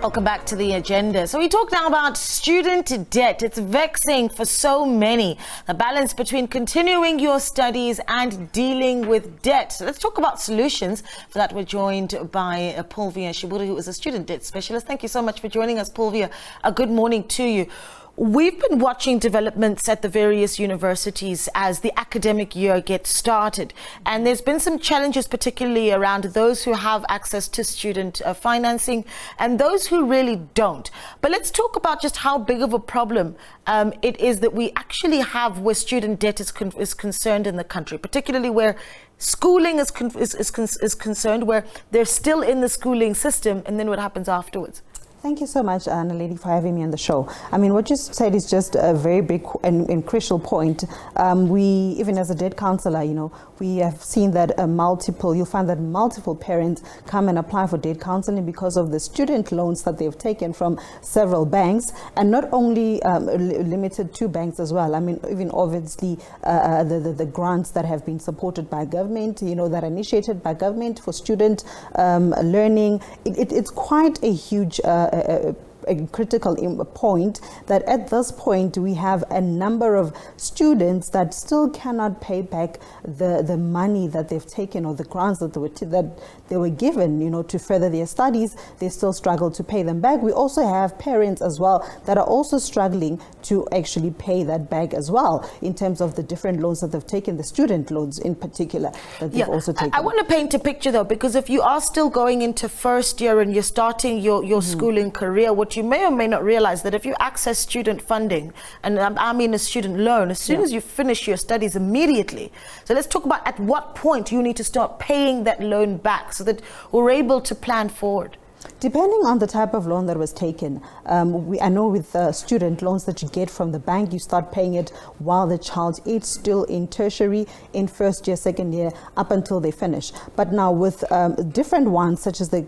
Welcome back to the agenda. So we talk now about student debt. It's vexing for so many. The balance between continuing your studies and dealing with debt. So let's talk about solutions. For that, we're joined by Paulvia Shiburi, who is a student debt specialist. Thank you so much for joining us, Paulvia. A good morning to you. We've been watching developments at the various universities as the academic year gets started. And there's been some challenges, particularly around those who have access to student financing and those who really don't. But let's talk about just how big of a problem it is that we actually have where student debt is concerned in the country, particularly where schooling is concerned, where they're still in the schooling system, and then what happens afterwards. Thank you so much, Naledi, for having me on the show. I mean, what you said is just a very big and crucial point. We, even as a debt counselor, we have seen that you'll find that multiple parents come and apply for debt counseling because of the student loans that they've taken from several banks, and not only limited to banks as well. I mean, even obviously the grants that have been supported by government, that are initiated by government for student learning. It's quite a huge a critical point that at this point we have a number of students that still cannot pay back the money that they've taken, or the grants that they were given, to further their studies. They still struggle to pay them back. We also have parents as well that are also struggling to actually pay that back as well, in terms of the different loans that they've taken, the student loans in particular that they've also taken. I want to paint a picture though, because if you are still going into first year and you're starting your schooling career, what you may or may not realize that if you access student funding, and I mean a student loan, as soon as you finish your studies immediately. So let's talk about at what point you need to start paying that loan back so that we're able to plan forward. Depending on the type of loan that was taken, I know with student loans that you get from the bank, you start paying it while the child is still in tertiary, in first year, second year, up until they finish. But now with different ones, such as the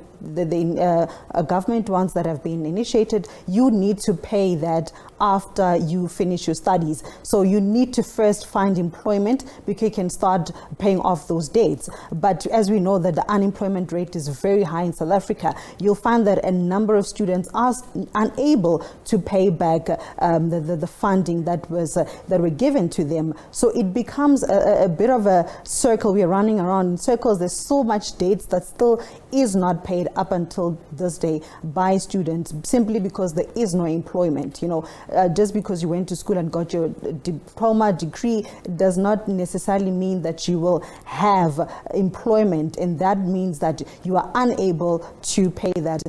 government ones that have been initiated, you need to pay that after you finish your studies. So you need to first find employment before you can start paying off those debts. But as we know that the unemployment rate is very high in South Africa, you'll find that a number of students are unable to pay back the funding that were given to them. So it becomes a bit of a circle. We're running around in circles. There's so much debts that still is not paid up until this day by students, simply because there is no employment. Just because you went to school and got your diploma degree does not necessarily mean that you will have employment, and that means that you are unable to pay that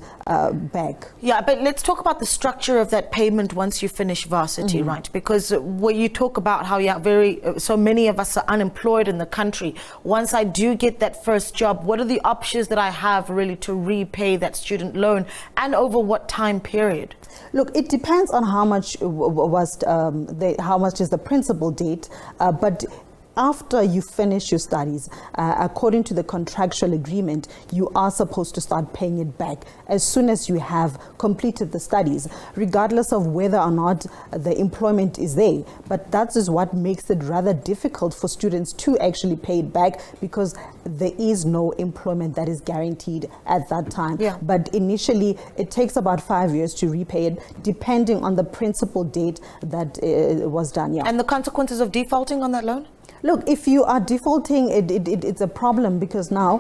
back. Yeah, but let's talk about the structure of that payment once you finish varsity, right? Because when you talk about how you have so many of us are unemployed in the country, once I do get that first job, what are the options that I have really to repay that student loan, and over what time period? Look, it depends on how much how much is the principal date, but after you finish your studies, according to the contractual agreement, you are supposed to start paying it back as soon as you have completed the studies, regardless of whether or not the employment is there. But that is what makes it rather difficult for students to actually pay it back, because there is no employment that is guaranteed at that time. Yeah. But initially, it takes about 5 years to repay it, depending on the principal date that was done. Yeah. And the consequences of defaulting on that loan? Look, if you are defaulting, it's a problem, because now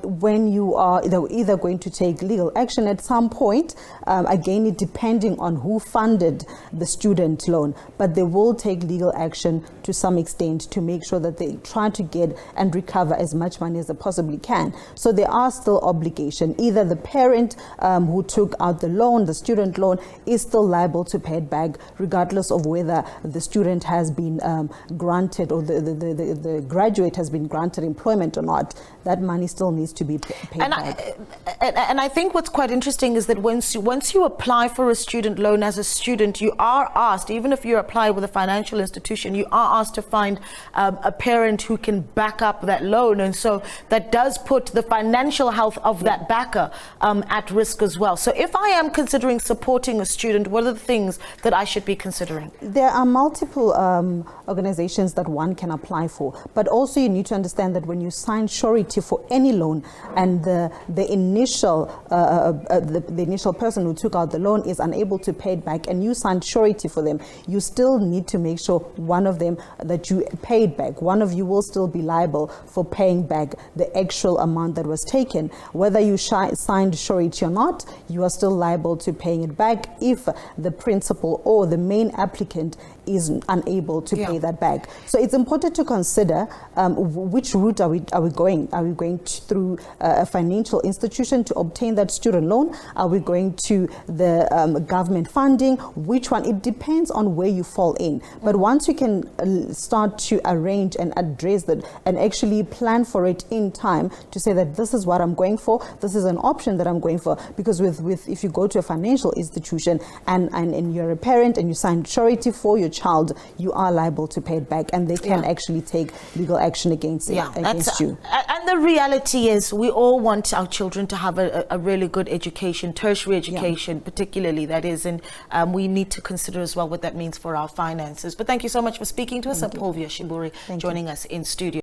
when you are either going to take legal action at some point, again, depending on who funded the student loan, but they will take legal action to some extent to make sure that they try to get and recover as much money as they possibly can. So there are still obligations. Either the parent who took out the loan, the student loan, is still liable to pay it back, regardless of whether the student has been granted, or the graduate has been granted employment or not. That money still needs to be paid back. And I think what's quite interesting is that once you apply for a student loan as a student, you are asked, even if you apply with a financial institution, you are asked to find a parent who can back up that loan. And so that does put the financial health of that backer at risk as well. So if I am considering supporting a student, what are the things that I should be considering? There are multiple organizations that one can can apply for. But also you need to understand that when you sign surety for any loan and the initial person who took out the loan is unable to pay it back and you signed surety for them, you still need to make sure one of them that you paid back. One of you will still be liable for paying back the actual amount that was taken. Whether you signed surety or not, you are still liable to paying it back if the principal or the main applicant is unable to pay that back. So it's important to consider which route are we going? Are we going through a financial institution to obtain that student loan? Are we going to the government funding? Which one? It depends on where you fall in. But once you can start to arrange and address that and actually plan for it in time to say that this is what I'm going for, this is an option that I'm going for. Because with if you go to a financial institution and you're a parent and you sign surety for your child, you are liable to pay it back, and they can actually take legal action against you. And the reality is we all want our children to have a really good education, tertiary education particularly, that is, and we need to consider as well what that means for our finances. But thank you so much for speaking to us, Paulvia Shiburi, joining us in studio.